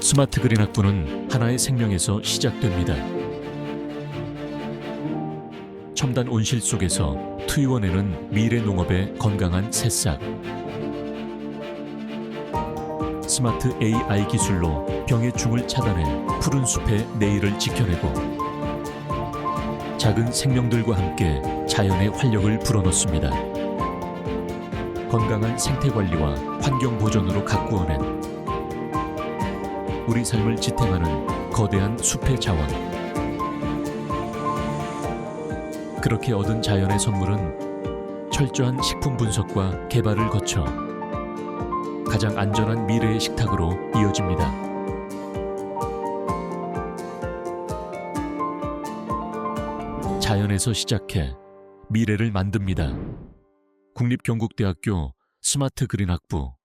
스마트 그린 학부는 하나의 생명에서 시작됩니다. 첨단 온실 속에서 투입원에는 미래 농업의 건강한 새싹. 스마트 AI 기술로 병의 중을 차단해 푸른 숲의 내일을 지켜내고 작은 생명들과 함께 자연의 활력을 불어넣습니다. 건강한 생태 관리와 환경 보존으로 가꾸어낸 우리 삶을 지탱하는 거대한 숲의 자원. 그렇게 얻은 자연의 선물은 철저한 식품 분석과 개발을 거쳐 가장 안전한 미래의 식탁으로 이어집니다. 자연에서 시작해 미래를 만듭니다. 국립경북대학교 스마트 그린 학부.